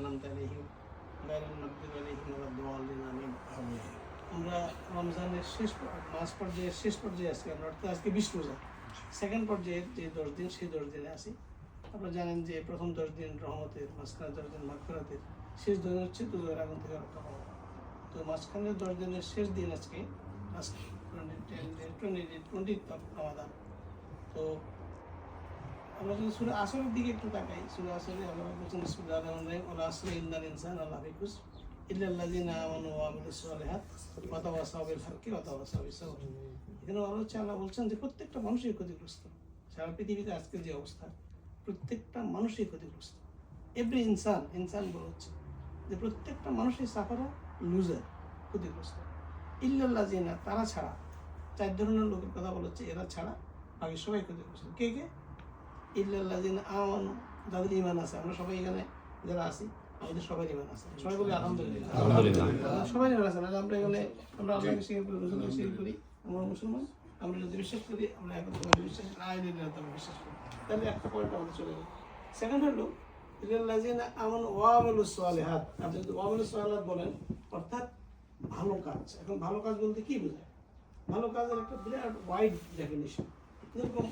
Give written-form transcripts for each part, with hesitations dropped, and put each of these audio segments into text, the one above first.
আনআমতা আলাইহিম গায়রিল মাগদুবি আলাইহিম ওয়ালাদ-দাল্লিন আমিন। আমরা রমজানের মাস পর্যায়ে শেষ পর্যায়ে আছি আমরা, অর্থাৎ আজকে 20 রোজা, সেকেন্ড পর্যায়ের যে 10 দিন সেই 10 দিনে আছি। আপনারা জানেন যে প্রথম 10 দিন রহমতের, মাঝখানে 10 দিন মাগফিরাতের, শেষ 10 দিন হচ্ছে দুজোর আগুন থেকে রক্ষা পাওয়া। তো মাঝখানের 10 দিনের শেষ দিন আজকে 20th of রমাদান। তো আমরা যদি সূরা আসরের দিকে একটু তাকাই, সূরা আসরে আল্লাহ বলেছেন বিসমিল্লাহির রহমানির রহিম ওয়া আসরি ইন্নাল ইনসানা লাফি খুসর ইল্লাল্লাযিনা আমানু ওয়া আমিলুস সালিহাত ওয়া তাওয়াসাউ বিল হাক্কি ওয়া তাওয়াসাউ বিস সাবর। এখানে আল্লাহ বলছেন যে প্রত্যেকটা মানুষই ক্ষতিগ্রস্ত। সারা পৃথিবীতে আজকে যে অবস্থা, প্রত্যেকটা মানুষই ক্ষতিগ্রস্ত। এভরি ইনসান বলছে যে প্রত্যেকটা মানুষই সাফারা, লুজার, ক্ষতিগ্রস্ত। ইল্লাল্লাযিনা, তারা ছাড়া, 4 ধরনের লোকের কথা বলছে, এরা ছাড়া বাকি সবাই ক্ষতিগ্রস্ত। কে কে? ইল্লাল্লাযিনা আমানু, যাদের ঈমান আছে। আমরা সবাই এখানে যারা আছি আমাদের সবার ঈমান আছে, সবাই বলি আলহামদুলিল্লাহ। সবাই ঈমান আছে না? আমরা এখানে আমরা আল্লাহকে স্বীকার করি, রাসূলকে স্বীকার করি, আমরা মুসলমান। আমরা যদি বিশ্বাস করি, আমরা একত্রে বিশ্বাস বিশ্বাস করি, তাহলে একটা পয়েন্ট আমাদের চলে গেল। সেকেন্ড হলো ইল্লাল্লাযিনা আমানু ওয়া আমিলুস সালিহাত। আপনি যদি ওয়া আমিলুস সালিহাত বলেন, অর্থাৎ ভালো কাজ। এখন ভালো কাজ বলতে কি বোঝায়? ভালো কাজের একটা বিরাট ওয়াইড ডেফিনিশন। যেরকম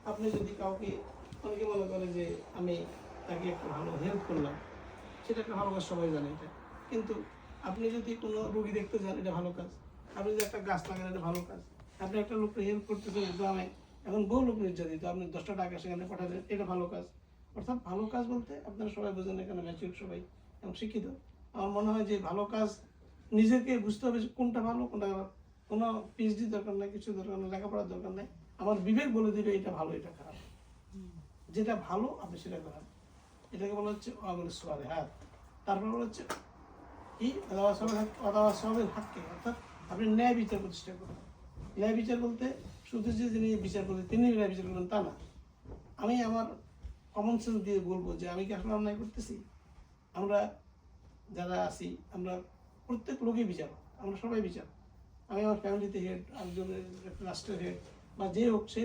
আপনি যদি কাউকে, অনেকে মনে করে যে আমি তাকে একটা ভালো হেল্প করলাম, সেটা একটা ভালো কাজ, সবাই জানে এটা। কিন্তু আপনি যদি কোনো রোগী দেখতে যান, এটা ভালো কাজ। আপনি যদি একটা গাছ লাগান, এটা ভালো কাজ। আপনি একটা লোককে হেল্প করতেছেন গ্রামে, এখন বহু লোক নির্যাতিত, আপনি 10টা টাকা সেখানে পাঠালেন, এটা ভালো কাজ। অর্থাৎ ভালো কাজ বলতে আপনারা সবাই বোঝেন, এখানে ম্যাচিউর সবাই এবং শিক্ষিত। আমার মনে হয় যে ভালো কাজ নিজেকে বুঝতে হবে যে কোনটা ভালো কোনটা খারাপ। কোনো পিএইচডি দরকার নেই, কিছু দরকার নেই, লেখাপড়ার দরকার নেই। আমার বিবেক বলে দিবে এটা ভালো, এটা খারাপ। যেটা ভালো আপনি সেটা করেন, এটাকে বলা হচ্ছে আমিলুস সালিহাত। তারপর বলা হচ্ছে কি ওয়াতাওয়াসাউ হাক্কি, অর্থাৎ আপনি ন্যায় বিচার প্রতিষ্ঠা করেন। ন্যায় বিচার বলতে শুধু যে যিনি বিচার করতে তিনি ন্যায় বিচার করবেন তা না। আমি আমার কমন সেন্স দিয়ে বলবো যে আমি কি আসলে অন্যায় করতেছি? আমরা যারা আছি, আমরা প্রত্যেক লোকই বিচার, আমরা সবাই বিচার। আমি আমার ফ্যামিলিতে হেড, একজনের রাষ্ট্রের হেড বা যে হোক, সে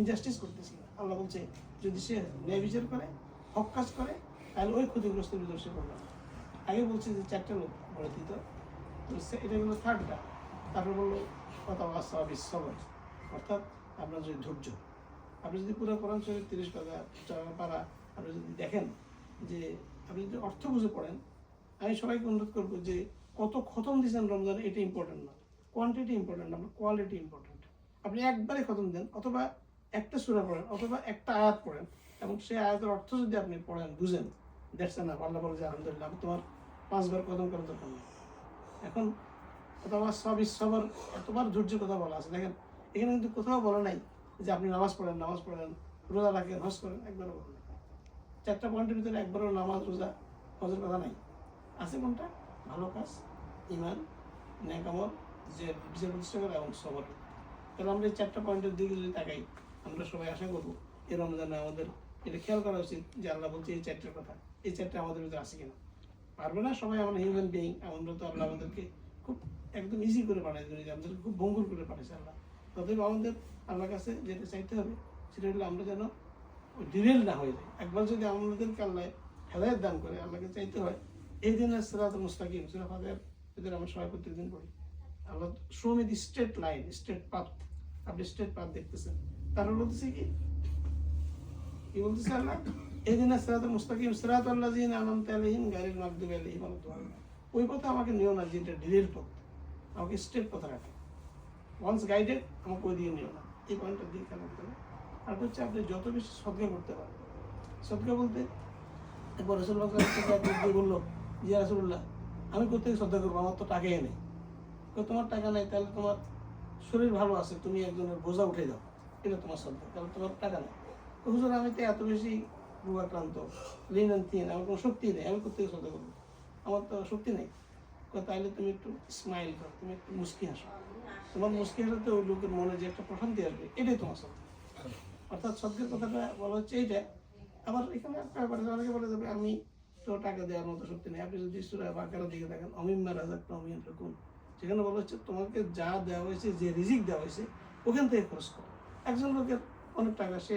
ইনজাস্টিস করতেছি না। আল্লাহ বলছে যদি সে ন্যায় বিচার করে, হক কাজ করে, তাহলে ওই ক্ষতিগ্রস্ত ভিতরে সে করবে। আগে বলছে যে 4টা লোক বলে দিত, তো এটা হলো 3টা। তারপর বললো ওয়াতাওয়াসাউ বিস সাবর, অর্থাৎ আপনার যদি ধৈর্য। আপনি যদি পুরো কোরআন শরীফ 30 পারা আপনি যদি দেখেন, যে আপনি যদি অর্থ বুঝে পড়েন, আমি সবাইকে অনুরোধ করবো যে কত খতম দিয়েছেন রমজানে, এটা ইম্পর্টেন্ট না, কোয়ান্টিটি ইম্পর্টেন্ট, আপনার কোয়ালিটি ইম্পর্টেন্ট। আপনি একবারে খতম দেন, অথবা একটা সূরা পড়েন, অথবা একটা আয়াত পড়েন, এবং সেই আয়াতের অর্থ যদি আপনি পড়েন, বুঝেন, দেখছেন না, আল্লাহ বলে যে আলহামদুলিল্লাহ, তোমার 5 বার খতম করার দরকার নেই। এখন অথবা সবিস সবর, এতবার ধৈর্যের কথা বলা আছে। দেখেন এখানে কিন্তু কোথাও বলা নাই যে আপনি নামাজ পড়েন, রোজা রাখেন, হজ করেন, একবারও বলেন। 4টা পয়েন্টের ভিতরে একবারও নামাজ, রোজা, হজের কথা নাই। আছে কোনটা? ভালো কাজ, ঈমান, নেক আমল, যে বিচার প্রতিষ্ঠা করা এবং সবর। তাহলে আমরা এই 4টা পয়েন্টের দিকে যদি তাকাই, আমরা সবাই আশা করবো এই রমজানে আমাদের এটা খেয়াল করা উচিত যে আল্লাহ বলছে এই 4টার কথা, এই 4টা আমাদের ভিতরে আছে কিনা। পারবে না, সবাই আমরা হিউম্যান বিইং, আমরা তো আল্লাহ আমাদেরকে খুব একদম ইজি করে পাঠাইছে, আমাদেরকে খুব ভঙ্গুর করে পাঠাইছে আল্লাহ। তথাপি আমাদের আল্লাহর কাছে যেটা চাইতে হবে সেটা হলো আমরা যেন ডিরেল না হয়ে যায়। একবার যদি আমাদেরকে আল্লাহ হেদায়েত দান করে, আল্লাহকে চাইতে হয় এই দিনের সিরাতুল মুস্তাকিম, সূরা ফাতিহার ভিতরে আমরা সবাই প্রত্যেকদিন পড়ি, আল্লাহ show me the straight line, straight path. আপনি স্ট্রেট পাথ দেখতেছেন, তারপর বলতেছে কি বলতেছে আল্লাহ? এই দিনের সিরাতুল মুস্তাকিম সিরাতাল্লাযিনা আনআমতা আলাইহিম গায়রিল মাগদুবি আলাইহিম ওয়ালাদ-দাল্লিন। ওই পথে আমাকে নিও না যেটা ডিরেল পথ, আমাকে স্ট্রেট পথে রাখে। ওয়ান্স গাইডেড, আমাকে ওই দিয়ে নিও না। এই পয়েন্টটা দিয়ে খেয়াল করতে হবে। আর হচ্ছে আপনি যত বেশি সদকা করতে পারেন, সদকা বলতে একবার রাসূলুল্লাহ সাল্লাল্লাহু আলাইহি ওয়াসাল্লাম বললো, ইয়া রাসূলুল্লাহ, আমি কোথেকে সদকা করবো, আমার তো টাকাই নেই। তোমার টাকা নেই, তাহলে তোমার শরীর ভালো আছে, তুমি একজনের বোঝা উঠে দাও, এটা তোমার সদকা। তাহলে তোমার টাকা নেই। হুজুর, আমি তো এত বেশি রোগাক্রান্ত, লিন অ্যান্ড থিন, আমার কোনো শক্তি নেই, আমি কোথেকে সদকা করবো, আমার তো শক্তি নেই। তাহলে তুমি একটু স্মাইল করো, তুমি একটু মুস্কি হাসো, তোমার মুস্কি হাসাতে ওই লোকের মনে যে একটা প্রশান্তি আসবে, এটাই তোমার সদকা। অর্থাৎ সদকার কথাটা বলা হচ্ছে এইটা। আবার এখানে একটা ব্যাপার, অনেকে বলে যাবে আমি তো টাকা দেওয়ার মতো শক্তি নেই। আপনি যদি সূরা বাকারার দিকে দেখেন, অমিম্মা রাযাকনাহুম ইউনফিকুন, সেখানে বলা হচ্ছে তোমাকে যা দেওয়া হয়েছে, যে রিজিক দেওয়া হয়েছে, ওখান থেকে খরচ করো। একজন লোকের অনেক টাকা, সে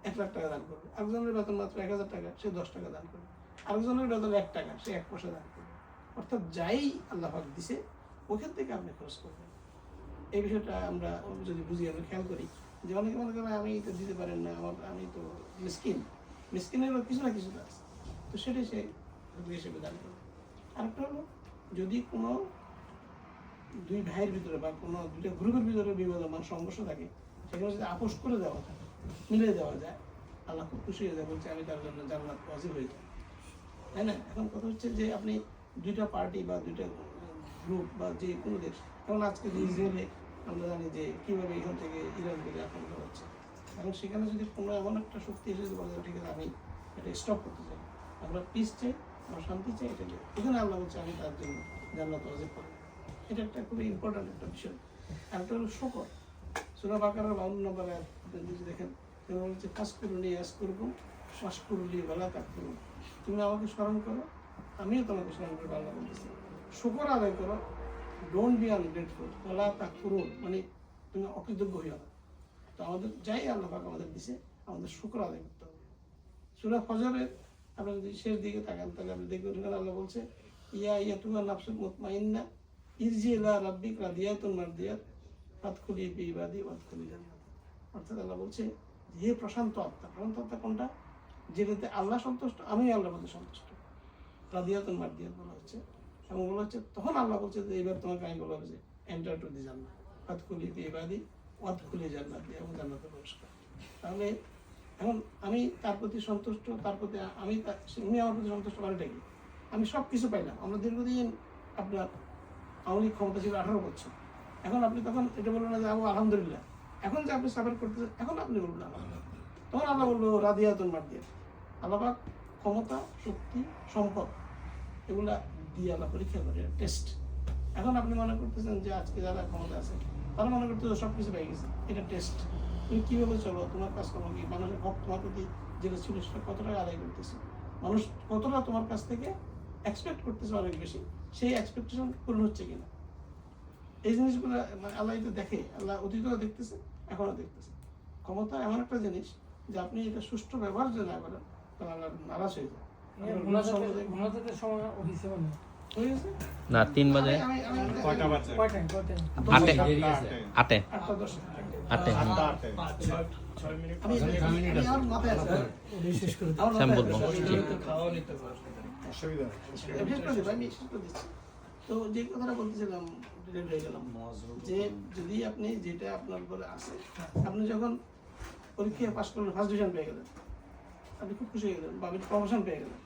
1 লাখ টাকা দান করবে। একজনের বেতন মাত্র 1000 টাকা, সে 10 টাকা দান করবে। আরেকজনের বেতন 1 টাকা, সে 1 পয়সা দান করবে। অর্থাৎ যাই আল্লাহ পাক দিছে ওখান থেকে আপনি খরচ করবেন। এই বিষয়টা আমরা যদি বুঝি, আমরা খেয়াল করি যে অনেকে মনে করে আমি তো দিতে পারেন না, আমি তো মিসকিনেরও কিছু না কিছু আছে, তো সেটাই সে হিসেবে দান করবে। আরেকটা হলো, যদি কোনো দুই ভাইয়ের ভিতরে বা কোনো দুইটা গ্রুপের ভিতরে বিবাদ মানে সংঘর্ষ থাকে, সেখানে যদি আপোষ করে দেওয়া যায়, মিলে দেওয়া যায়, আল্লাহ খুব খুশি হয়ে যায়, বলছে আমি তার জন্য জান্নাত ওয়াজিব হয়ে যায়, তাই না? এখন কথা হচ্ছে যে আপনি দুইটা পার্টি বা দুইটা গ্রুপ বা যে কোনো দেশ, যেমন আজকে ইসরায়েলে আমরা জানি যে কীভাবে এখান থেকে ইরান থেকে আক্রমণ করা হচ্ছে। এখন সেখানে যদি কোনো এমন একটা শক্তি এসে যদি বলে ঠিক আছে আমি এটা স্টপ করতে চাই, আমরা পিস চাই, আমরা শান্তি চাই, এটা এখানে আল্লাহ বলছে আমি তার জন্য জান্নাত ওয়াজিব করব। এটা একটা খুবই ইম্পর্ট্যান্ট একটা বিষয়। আর একটা হলো শুকর। সূরা বাকারার 52 নম্বর আয়াত আপনি যদি দেখেন, সেটা বলছে ফাসকুরুনি ইয়াসকুরকুম ওয়াশকুরুলি ওয়ালা তাকফুরুন। তুমি আমাকে স্মরণ করো, আমিও তোমাকে স্মরণ করবো। আল্লাহ বলতেছে শুকর আদায় করো, ডোন্ট বি আনগ্রেটফুল ওয়ালা তাকফুরুন, মানে তুমি অকৃতজ্ঞ হইও না। তো আমাদের যাই আল্লাহ পাক আমাদের দিছে, আমাদের শুকর আদায় করতে হবে। সূরা ফজরের আপনি যদি শেষ দিকে তাকান, তাহলে আপনি দেখবেন সেখানে আল্লাহ বলছে ইয়া আইয়াতুহা নাফসুল মুতমাইন্না ইরজি ইলা রাব্বিকা রাদিয়াতুন মারদিয়াত ফাদখুলি ফি ইবাদি ওয়াদখুলি জান্নাত। অর্থাৎ আল্লাহ বলছে হে প্রশান্ত আত্মা। প্রশান্ত আত্মা কোনটা? যেটাতে আল্লাহ সন্তুষ্ট, আমি আল্লাহর প্রতি সন্তুষ্ট, রাদিয়াতুন মারদিয়াত বলা হচ্ছে। এবং বলা হচ্ছে তখন আল্লাহ বলছে যে এবার তোমাকে আমি বলা হবে যে এন্টার টু দি জান্নাত, ফাদখুলি ফি ইবাদি ওয়াদখুলি জান্নাত, এবং জান্নাতে প্রবেশ করো। তাহলে এখন আমি তার প্রতি সন্তুষ্ট, তার প্রতি উনি আমার প্রতি সন্তুষ্ট করেটা কি? আমি সব কিছু পাইলাম। আমরা দীর্ঘদিন আপনার আওয়ামী লীগ ক্ষমতা ছিল 18 বছর। এখন আপনি তখন এটা বলবেন না যে আলহামদুলিল্লাহ। এখন যে আপনি সাফার করতেছেন, এখন আপনি বলবেন আলহামদুলিল্লাহ। তখন আল্লাহ বলবো রাদিয়াতুন মারদিয়াত। আল্লাহ পাক ক্ষমতা, শক্তি, সম্পদ এগুলা দিয়ে আল্লাহ পরীক্ষা করে, টেস্ট। এখন আপনি মনে করতেছেন যে আজকে যারা ক্ষমতা আছে তারা মনে করতেছে সব কিছু পেয়ে গেছে, এটা টেস্ট। তুমি কীভাবে চলো, তোমার কাজকর্ম কি, মানুষের হক তোমার প্রতি যেটা ছিল সেটা কতটা আদায় করতেছে, মানুষ কতটা তোমার কাছ থেকে এক্সপেক্ট করতেছে অনেক বেশি, সেই এক্সপেকটেশন পূরণ হচ্ছে কিনা, এই জিনিসগুলো মানে আল্লাহ এটা দেখে। আল্লাহ অতীতও দেখতেছে, এখনও দেখতেছে। ক্ষমতা এমন একটা জিনিস যে আপনি এটা সুষ্ঠু ব্যবহার যদি না করেন তাহলে আল্লাহ নারাজ হয়ে যায়। না 3 বাজে 8টা বাজে 8 আমি বলবো তো যে কথাটা বলতেছিলাম যে যদি আপনি যেটা আপনার উপরে আছে, আপনি যখন পরীক্ষায় পাস করলেন, ফার্স্ট ডিভিশন পেয়ে গেলেন, আপনি খুব খুশি হয়ে গেলেন, বা আপনি প্রমোশন পেয়ে গেলেন,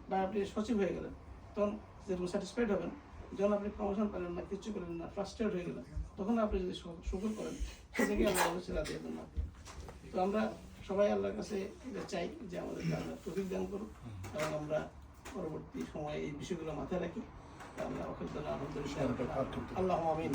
বা আপনি সচিব হয়ে গেলেন, তখন যেরকম স্যাটিসফাইড হবেন। যখন আপনি প্রমোশন পেলেন না, কিছু পেলেন না, ফ্রাস্ট্রেট হয়ে গেলেন, তখন আপনি যদি শুকর করেন, সেটাকে আল্লাহ অবশ্যই রাদিয়াতুন মারদিয়াত। তো আমরা সবাই আল্লাহর কাছে এটা চাই যে আমাদের আল্লাহ তৌফিক দান করুক, এবং আমরা পরবর্তী সময়ে এই বিষয়গুলো মাথায় রাখি। আমরা আলহামদুলিল্লাহ, আল্লাহ আমিন।